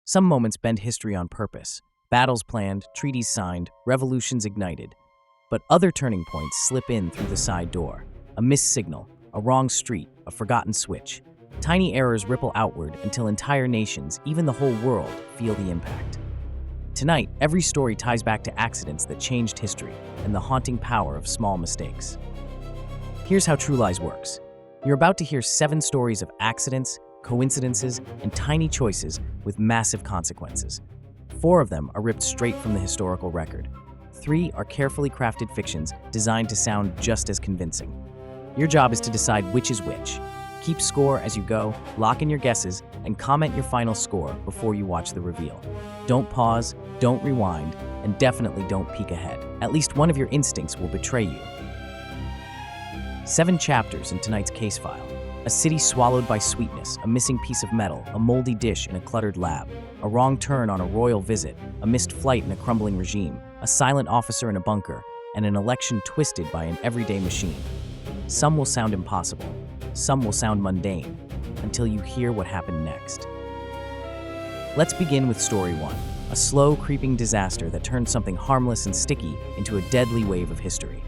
Some moments bend history on purpose. Battles planned, treaties signed, revolutions ignited. But other turning points slip in through the side door. A missed signal, a wrong street, a forgotten switch. Tiny errors ripple outward until entire nations, even the whole world, feel the impact. Tonight, every story ties back to accidents that changed history and the haunting power of small mistakes. Here's how TruLies works. You're about to hear 7 stories of accidents, coincidences, and tiny choices with massive consequences. 4 of them are ripped straight from the historical record. 3 are carefully crafted fictions designed to sound just as convincing. Your job is to decide which is which. Keep score as you go, lock in your guesses, and comment your final score before you watch the reveal. Don't pause, don't rewind, and definitely don't peek ahead. At least one of your instincts will betray you. 7 chapters in tonight's case file. A city swallowed by sweetness, a missing piece of metal, a moldy dish in a cluttered lab, a wrong turn on a royal visit, a missed flight in a crumbling regime, a silent officer in a bunker, and an election twisted by an everyday machine. Some will sound impossible. Some will sound mundane, until you hear what happened next. Let's begin with story 1, a slow, creeping disaster that turned something harmless and sticky into a deadly wave of history.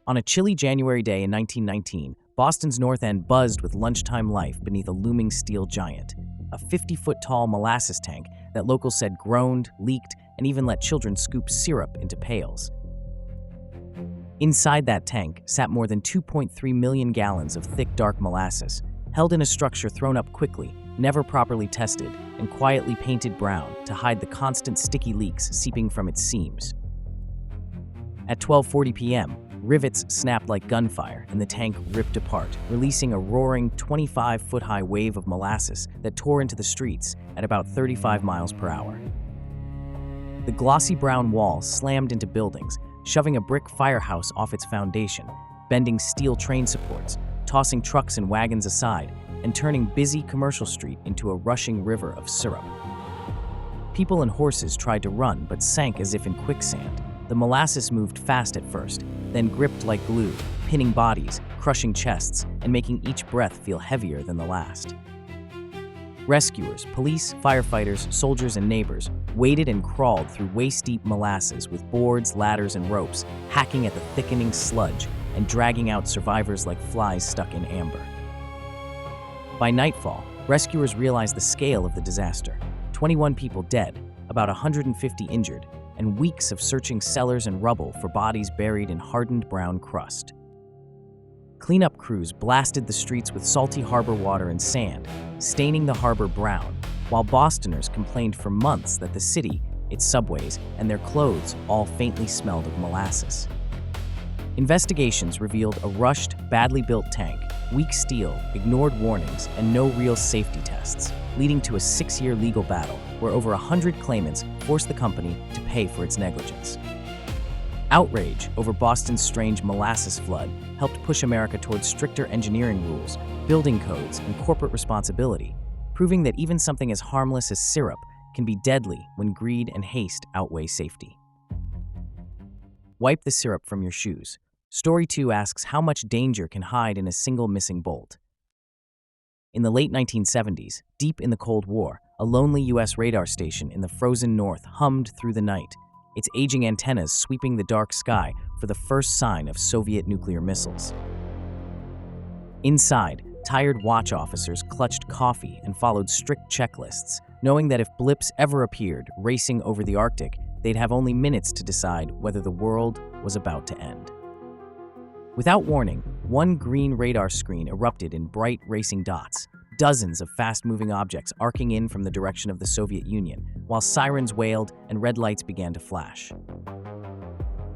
On a chilly January day in 1919, Boston's North End buzzed with lunchtime life beneath a looming steel giant, a 50-foot-tall molasses tank that locals said groaned, leaked, and even let children scoop syrup into pails. Inside that tank sat more than 2.3 million gallons of thick, dark molasses, held in a structure thrown up quickly, never properly tested, and quietly painted brown to hide the constant sticky leaks seeping from its seams. At 12:40 p.m., rivets snapped like gunfire and the tank ripped apart, releasing a roaring 25-foot-high wave of molasses that tore into the streets at about 35 miles per hour. The glossy brown wall slammed into buildings, shoving a brick firehouse off its foundation, bending steel train supports, tossing trucks and wagons aside, and turning busy Commercial Street into a rushing river of syrup. People and horses tried to run but sank as if in quicksand. The molasses moved fast at first, then gripped like glue, pinning bodies, crushing chests, and making each breath feel heavier than the last. Rescuers, police, firefighters, soldiers, and neighbors waded and crawled through waist-deep molasses with boards, ladders, and ropes, hacking at the thickening sludge and dragging out survivors like flies stuck in amber. By nightfall, rescuers realized the scale of the disaster. 21 people dead, about 150 injured, and weeks of searching cellars and rubble for bodies buried in hardened brown crust. Cleanup crews blasted the streets with salty harbor water and sand, staining the harbor brown, while Bostoners complained for months that the city, its subways, and their clothes all faintly smelled of molasses. Investigations revealed a rushed, badly built tank, weak steel, ignored warnings, and no real safety tests, leading to a 6-year legal battle where over 100 claimants forced the company to pay for its negligence. Outrage over Boston's strange molasses flood helped push America towards stricter engineering rules, building codes, and corporate responsibility, proving that even something as harmless as syrup can be deadly when greed and haste outweigh safety. Wipe the syrup from your shoes. Story 2 asks how much danger can hide in a single missing bolt. In the late 1970s, deep in the Cold War, a lonely U.S. radar station in the frozen north hummed through the night, its aging antennas sweeping the dark sky for the first sign of Soviet nuclear missiles. Inside, tired watch officers clutched coffee and followed strict checklists, knowing that if blips ever appeared racing over the Arctic, they'd have only minutes to decide whether the world was about to end. Without warning, one green radar screen erupted in bright racing dots, dozens of fast-moving objects arcing in from the direction of the Soviet Union, while sirens wailed and red lights began to flash.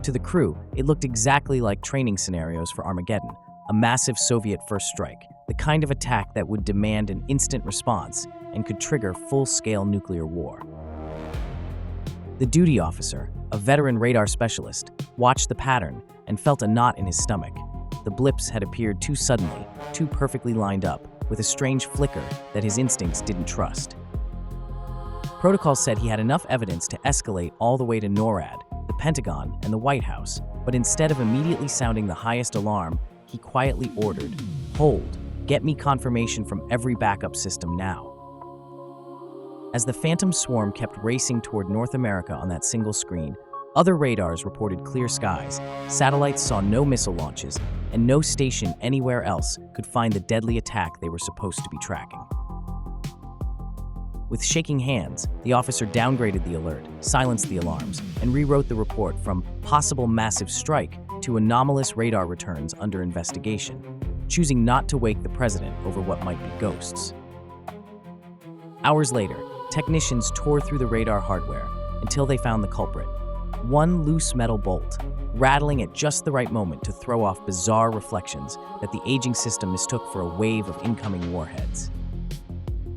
To the crew, it looked exactly like training scenarios for Armageddon, a massive Soviet first strike, the kind of attack that would demand an instant response and could trigger full-scale nuclear war. The duty officer, a veteran radar specialist, watched the pattern and felt a knot in his stomach. The blips had appeared too suddenly, too perfectly lined up, with a strange flicker that his instincts didn't trust. Protocol said he had enough evidence to escalate all the way to NORAD, the Pentagon, and the White House, but instead of immediately sounding the highest alarm, he quietly ordered, "Hold, get me confirmation from every backup system now." As the phantom swarm kept racing toward North America on that single screen, other radars reported clear skies, satellites saw no missile launches, and no station anywhere else could find the deadly attack they were supposed to be tracking. With shaking hands, the officer downgraded the alert, silenced the alarms, and rewrote the report from possible massive strike to anomalous radar returns under investigation, choosing not to wake the president over what might be ghosts. Hours later, technicians tore through the radar hardware until they found the culprit. One loose metal bolt, rattling at just the right moment to throw off bizarre reflections that the aging system mistook for a wave of incoming warheads.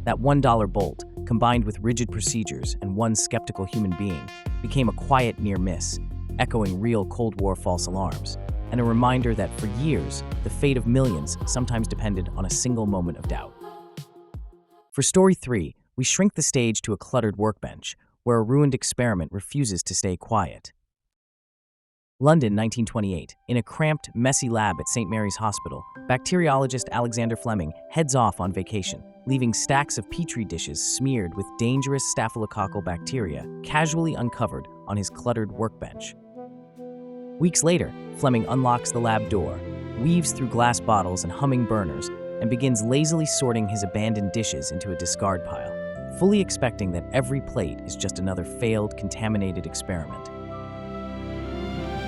That $1 bolt, combined with rigid procedures and one skeptical human being, became a quiet near miss, echoing real Cold War false alarms, and a reminder that for years, the fate of millions sometimes depended on a single moment of doubt. For Story 3, we shrink the stage to a cluttered workbench, where a ruined experiment refuses to stay quiet. London, 1928. In a cramped, messy lab at St. Mary's Hospital, bacteriologist Alexander Fleming heads off on vacation, leaving stacks of petri dishes smeared with dangerous staphylococcal bacteria casually uncovered on his cluttered workbench. Weeks later, Fleming unlocks the lab door, weaves through glass bottles and humming burners, and begins lazily sorting his abandoned dishes into a discard pile, fully expecting that every plate is just another failed, contaminated experiment.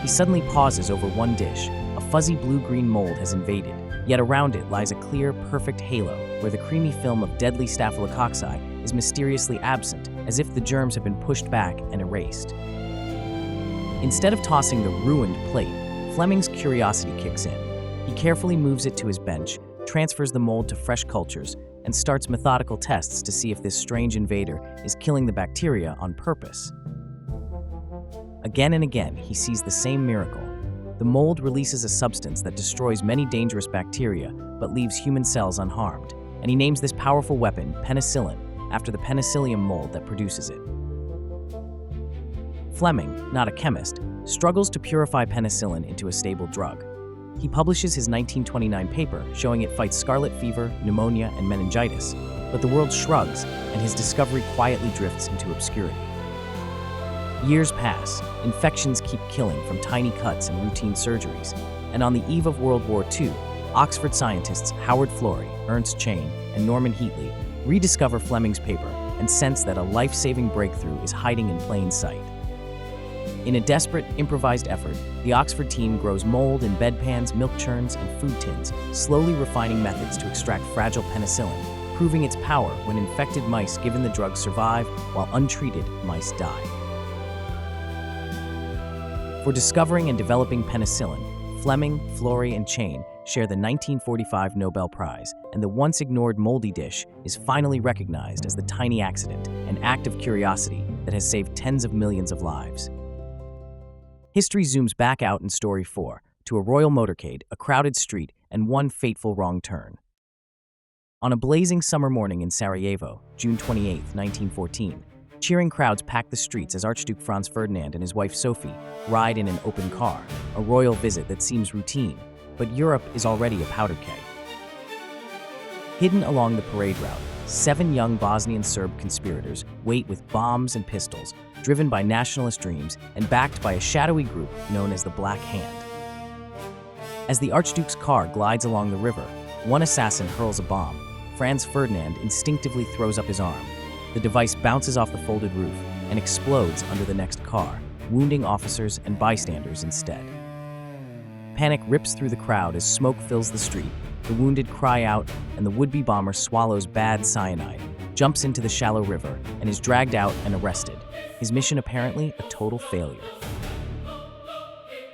He suddenly pauses over one dish. A fuzzy blue-green mold has invaded, yet around it lies a clear, perfect halo where the creamy film of deadly staphylococci is mysteriously absent, as if the germs have been pushed back and erased. Instead of tossing the ruined plate, Fleming's curiosity kicks in. He carefully moves it to his bench, transfers the mold to fresh cultures, and starts methodical tests to see if this strange invader is killing the bacteria on purpose. Again and again, he sees the same miracle. The mold releases a substance that destroys many dangerous bacteria but leaves human cells unharmed, and he names this powerful weapon penicillin after the penicillium mold that produces it. Fleming, not a chemist, struggles to purify penicillin into a stable drug. He publishes his 1929 paper showing it fights scarlet fever, pneumonia, and meningitis, but the world shrugs and his discovery quietly drifts into obscurity. Years pass, infections keep killing from tiny cuts and routine surgeries, and on the eve of World War II, Oxford scientists Howard Florey, Ernst Chain, and Norman Heatley rediscover Fleming's paper and sense that a life-saving breakthrough is hiding in plain sight. In a desperate, improvised effort, the Oxford team grows mold in bedpans, milk churns, and food tins, slowly refining methods to extract fragile penicillin, proving its power when infected mice given the drug survive, while untreated mice die. For discovering and developing penicillin, Fleming, Florey, and Chain share the 1945 Nobel Prize, and the once-ignored moldy dish is finally recognized as the tiny accident, an act of curiosity that has saved tens of millions of lives. History zooms back out in Story 4 to a royal motorcade, a crowded street, and one fateful wrong turn. On a blazing summer morning in Sarajevo, June 28, 1914, cheering crowds pack the streets as Archduke Franz Ferdinand and his wife Sophie ride in an open car, a royal visit that seems routine, but Europe is already a powder keg. Hidden along the parade route, 7 young Bosnian Serb conspirators wait with bombs and pistols, driven by nationalist dreams and backed by a shadowy group known as the Black Hand. As the Archduke's car glides along the river, one assassin hurls a bomb. Franz Ferdinand instinctively throws up his arm. The device bounces off the folded roof and explodes under the next car, wounding officers and bystanders instead. Panic rips through the crowd as smoke fills the street. The wounded cry out, and the would-be bomber swallows bad cyanide, jumps into the shallow river, and is dragged out and arrested. His mission apparently a total failure.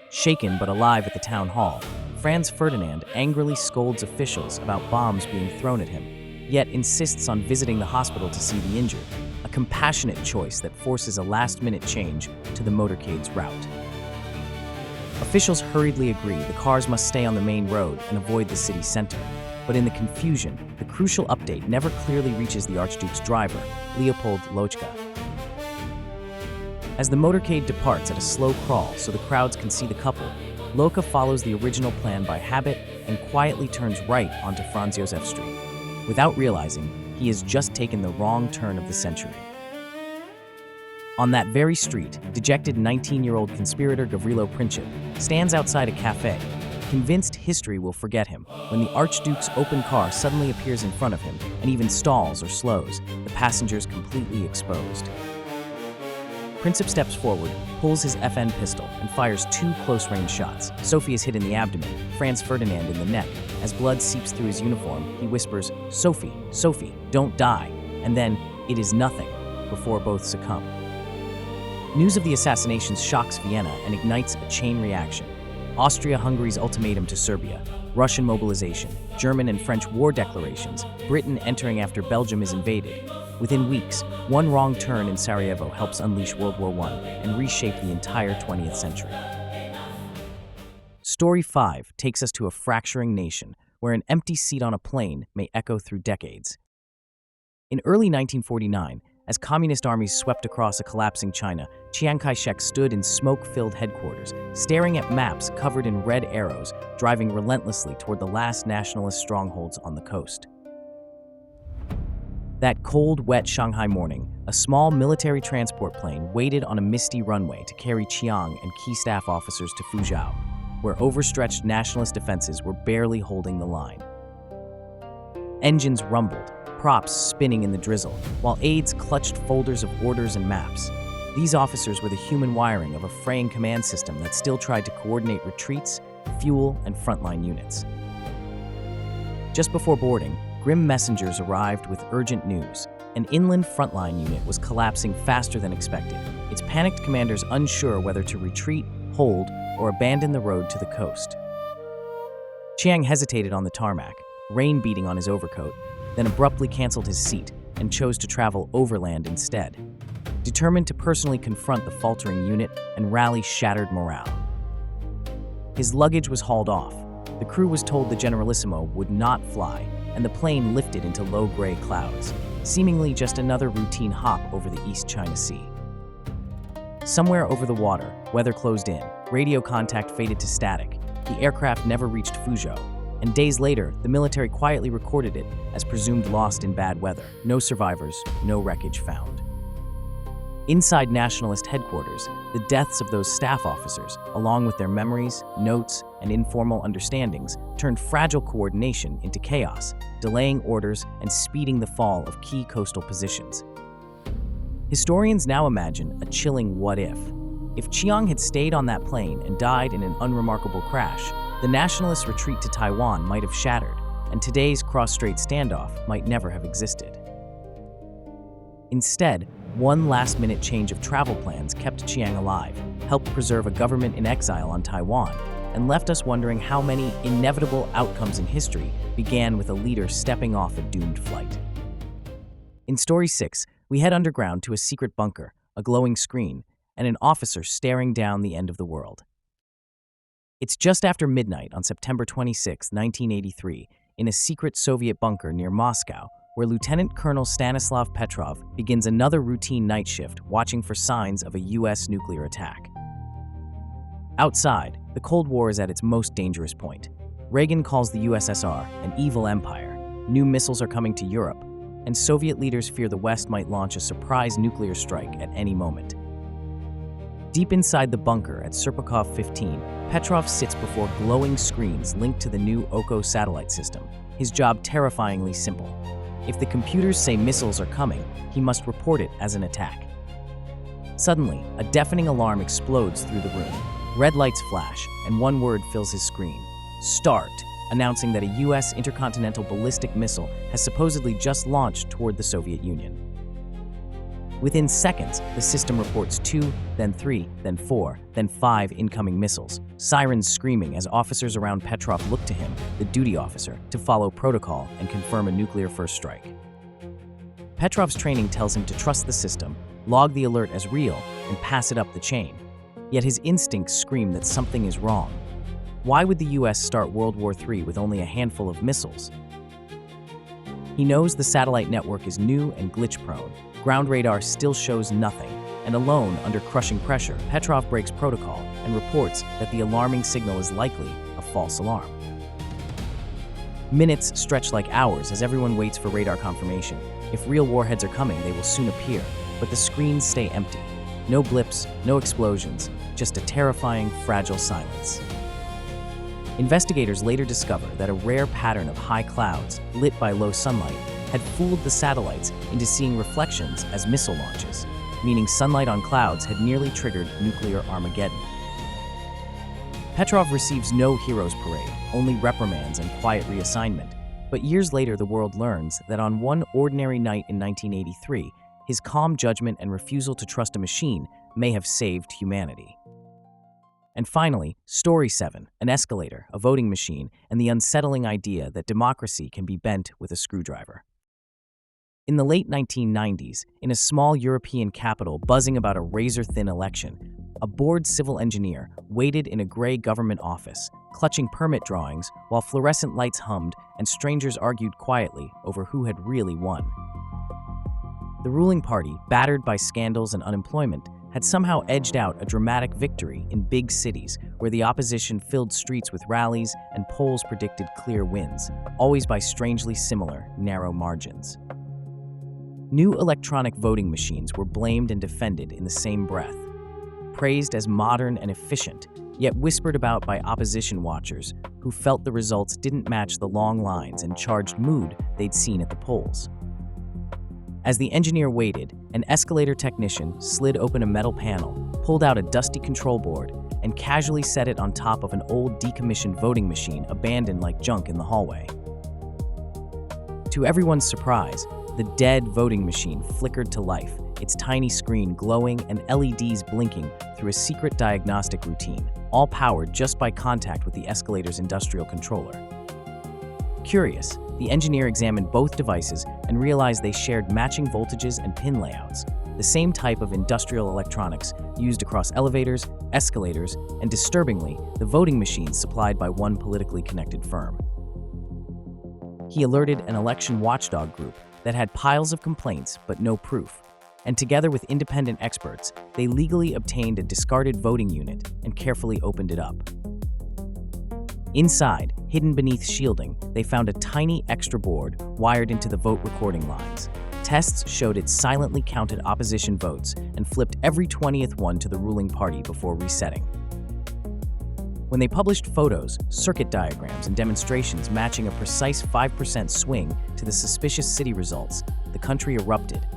Shaken but alive at the town hall, Franz Ferdinand angrily scolds officials about bombs being thrown at him, yet insists on visiting the hospital to see the injured, a compassionate choice that forces a last-minute change to the motorcade's route. Officials hurriedly agree the cars must stay on the main road and avoid the city center, but in the confusion, the crucial update never clearly reaches the Archduke's driver, Leopold Lochka. As the motorcade departs at a slow crawl so the crowds can see the couple, Lochka follows the original plan by habit and quietly turns right onto Franz Josef Street. Without realizing, he has just taken the wrong turn of the century. On that very street, dejected 19-year-old conspirator Gavrilo Princip stands outside a cafe, convinced history will forget him, when the Archduke's open car suddenly appears in front of him and even stalls or slows, the passengers completely exposed. Princip steps forward, pulls his FN pistol, and fires 2 close-range shots. Sophie is hit in the abdomen, Franz Ferdinand in the neck. As blood seeps through his uniform, he whispers, "Sophie, Sophie, don't die," and then, "It is nothing," before both succumb. News of the assassinations shocks Vienna and ignites a chain reaction. Austria-Hungary's ultimatum to Serbia, Russian mobilization, German and French war declarations, Britain entering after Belgium is invaded. Within weeks, one wrong turn in Sarajevo helps unleash World War I and reshape the entire 20th century. Story 5 takes us to a fracturing nation, where an empty seat on a plane may echo through decades. In early 1949, as communist armies swept across a collapsing China, Chiang Kai-shek stood in smoke-filled headquarters, staring at maps covered in red arrows, driving relentlessly toward the last nationalist strongholds on the coast. That cold, wet Shanghai morning, a small military transport plane waited on a misty runway to carry Chiang and key staff officers to Fuzhou, where overstretched nationalist defenses were barely holding the line. Engines rumbled, props spinning in the drizzle, while aides clutched folders of orders and maps. These officers were the human wiring of a fraying command system that still tried to coordinate retreats, fuel, and frontline units. Just before boarding, grim messengers arrived with urgent news. An inland frontline unit was collapsing faster than expected, its panicked commanders unsure whether to retreat, hold, or abandon the road to the coast. Chiang hesitated on the tarmac, rain beating on his overcoat, then abruptly canceled his seat and chose to travel overland instead, determined to personally confront the faltering unit and rally shattered morale. His luggage was hauled off. The crew was told the Generalissimo would not fly, and the plane lifted into low gray clouds, seemingly just another routine hop over the East China Sea. Somewhere over the water, weather closed in, radio contact faded to static, the aircraft never reached Fuzhou, and days later, the military quietly recorded it as presumed lost in bad weather. No survivors, no wreckage found. Inside nationalist headquarters, the deaths of those staff officers, along with their memories, notes, and informal understandings, turned fragile coordination into chaos, delaying orders and speeding the fall of key coastal positions. Historians now imagine a chilling what-if. If Chiang had stayed on that plane and died in an unremarkable crash, the nationalists' retreat to Taiwan might have shattered, and today's cross-strait standoff might never have existed. Instead, one last-minute change of travel plans kept Chiang alive, helped preserve a government in exile on Taiwan, and left us wondering how many inevitable outcomes in history began with a leader stepping off a doomed flight. In Story 6, we head underground to a secret bunker, a glowing screen, and an officer staring down the end of the world. It's just after midnight on September 26, 1983, in a secret Soviet bunker near Moscow, where Lieutenant Colonel Stanislav Petrov begins another routine night shift watching for signs of a U.S. nuclear attack. Outside, the Cold War is at its most dangerous point. Reagan calls the USSR an evil empire, new missiles are coming to Europe, and Soviet leaders fear the West might launch a surprise nuclear strike at any moment. Deep inside the bunker at Serpukhov 15, Petrov sits before glowing screens linked to the new Oko satellite system, his job terrifyingly simple. If the computers say missiles are coming, he must report it as an attack. Suddenly, a deafening alarm explodes through the room. Red lights flash, and one word fills his screen: START, announcing that a U.S. intercontinental ballistic missile has supposedly just launched toward the Soviet Union. Within seconds, the system reports 2, then 3, then 4, then 5 incoming missiles, sirens screaming as officers around Petrov look to him, the duty officer, to follow protocol and confirm a nuclear-first strike. Petrov's training tells him to trust the system, log the alert as real, and pass it up the chain. Yet his instincts scream that something is wrong. Why would the U.S. start World War III with only a handful of missiles? He knows the satellite network is new and glitch-prone. Ground radar still shows nothing, and alone, under crushing pressure, Petrov breaks protocol and reports that the alarming signal is likely a false alarm. Minutes stretch like hours as everyone waits for radar confirmation. If real warheads are coming, they will soon appear, but the screens stay empty. No blips, no explosions, just a terrifying, fragile silence. Investigators later discover that a rare pattern of high clouds, lit by low sunlight, had fooled the satellites into seeing reflections as missile launches, meaning sunlight on clouds had nearly triggered nuclear Armageddon. Petrov receives no hero's parade, only reprimands and quiet reassignment. But years later, the world learns that on one ordinary night in 1983, his calm judgment and refusal to trust a machine may have saved humanity. And finally, Story 7, an escalator, a voting machine, and the unsettling idea that democracy can be bent with a screwdriver. In the late 1990s, in a small European capital buzzing about a razor-thin election, a bored civil engineer waited in a gray government office, clutching permit drawings while fluorescent lights hummed and strangers argued quietly over who had really won. The ruling party, battered by scandals and unemployment, had somehow edged out a dramatic victory in big cities where the opposition filled streets with rallies and polls predicted clear wins, always by strangely similar, narrow margins. New electronic voting machines were blamed and defended in the same breath, praised as modern and efficient, yet whispered about by opposition watchers who felt the results didn't match the long lines and charged mood they'd seen at the polls. As the engineer waited, an escalator technician slid open a metal panel, pulled out a dusty control board, and casually set it on top of an old decommissioned voting machine abandoned like junk in the hallway. To everyone's surprise, the dead voting machine flickered to life, its tiny screen glowing and LEDs blinking through a secret diagnostic routine, all powered just by contact with the escalator's industrial controller. Curious, the engineer examined both devices and realized they shared matching voltages and pin layouts, the same type of industrial electronics used across elevators, escalators, and disturbingly, the voting machines supplied by one politically connected firm. He alerted an election watchdog group that had piles of complaints but no proof, and together with independent experts, they legally obtained a discarded voting unit and carefully opened it up. Inside, hidden beneath shielding, they found a tiny extra board wired into the vote recording lines. Tests showed it silently counted opposition votes and flipped every 20th one to the ruling party before resetting. When they published photos, circuit diagrams, and demonstrations matching a precise 5% swing to the suspicious city results, the country erupted.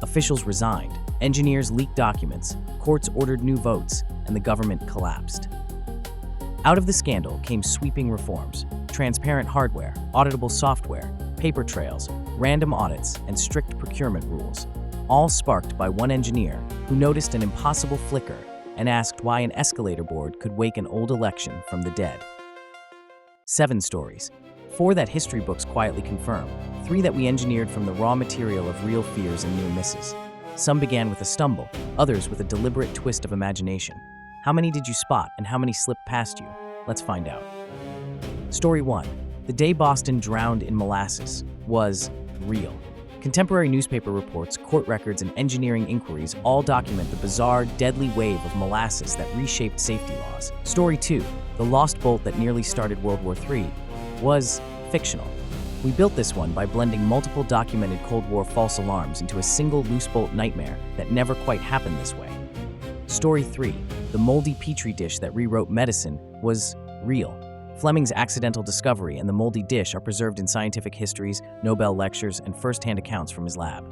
Officials resigned, engineers leaked documents, courts ordered new votes, and the government collapsed. Out of the scandal came sweeping reforms: transparent hardware, auditable software, paper trails, random audits, and strict procurement rules, all sparked by one engineer who noticed an impossible flicker and asked why an escalator board could wake an old election from the dead. 7 stories, 4 that history books quietly confirm, 3 that we engineered from the raw material of real fears and near misses. Some began with a stumble, others with a deliberate twist of imagination. How many did you spot and how many slipped past you? Let's find out. Story 1. The day Boston drowned in molasses was real. Contemporary newspaper reports, court records, and engineering inquiries all document the bizarre, deadly wave of molasses that reshaped safety laws. Story 2. The lost bolt that nearly started World War III was fictional. We built this one by blending multiple documented Cold War false alarms into a single loose bolt nightmare that never quite happened this way. Story 3. The moldy petri dish that rewrote medicine was real. Fleming's accidental discovery and the moldy dish are preserved in scientific histories, Nobel lectures, and first-hand accounts from his lab.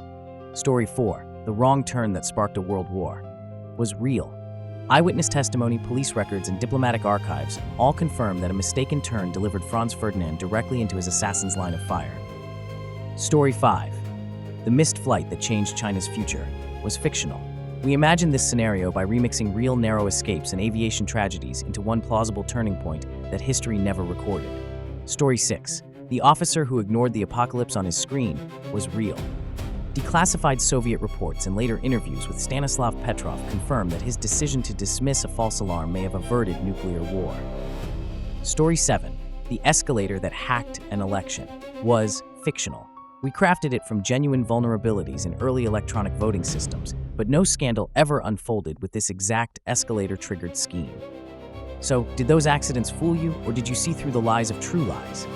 Story 4. The wrong turn that sparked a world war was real. Eyewitness testimony, police records, and diplomatic archives all confirm that a mistaken turn delivered Franz Ferdinand directly into his assassin's line of fire. Story 5. The missed flight that changed China's future was fictional. We imagined this scenario by remixing real narrow escapes and aviation tragedies into one plausible turning point that history never recorded. Story 6. The officer who ignored the apocalypse on his screen was real. Declassified Soviet reports and later interviews with Stanislav Petrov confirm that his decision to dismiss a false alarm may have averted nuclear war. Story 7. The escalator that hacked an election was fictional. We crafted it from genuine vulnerabilities in early electronic voting systems, but no scandal ever unfolded with this exact escalator-triggered scheme. So, did those accidents fool you, or did you see through the lies of TruLies?